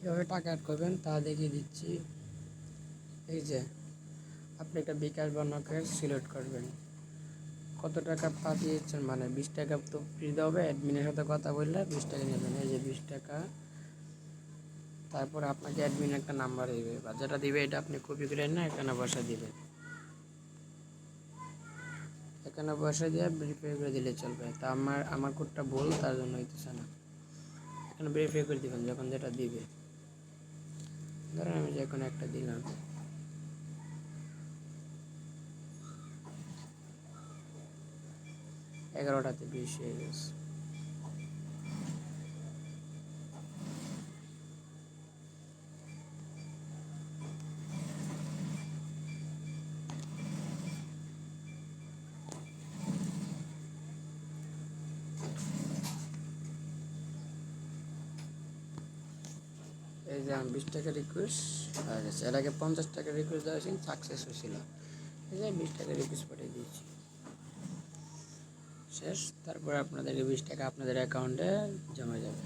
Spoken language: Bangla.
কীভাবে টাকা অ্যাড করবেন তা দেখিয়ে দিচ্ছি। এই যে আপনি একটা বিকাশ বা নগদ সিলেক্ট করবেন, কত টাকা পাঠিয়েছেন, মানে 20 টাকা তো ফ্রি দেবে, অ্যাডমিনের সাথে কথা বললে 20 টাকা নেবেন। এই যে 20 টাকা, তারপর আপনাকে অ্যাডমিন একটা নাম্বার দেবে বা যেটা দিবে এটা আপনি কপি করে না এখানে বসা দিবেন, এখানে বসে দিয়ে ভেরিফাই করে দিলে চলবে। তা আমার কোডটা ভুল, তার জন্য হইতেছে না। এখানে ভেরিফাই করে দিবেন যখন যেটা দিবে। ধরেন আমি যে কোনো একটা দিলাম, 11টাতে 20 হয়ে গেছে। এই যে আমি 20 টাকা রিকোয়েস্ট হয়ে গেছে। এর আগে 50 টাকা রিকোয়েস্ট দেওয়া হয়েছিল, সাকসেস হয়েছিল। এই যে 20 টাকা রিকোয়েস্ট পাঠিয়ে দিয়েছি, শেষ। তারপর আপনাদের 20 টাকা আপনাদের অ্যাকাউন্টে জমা যাবে।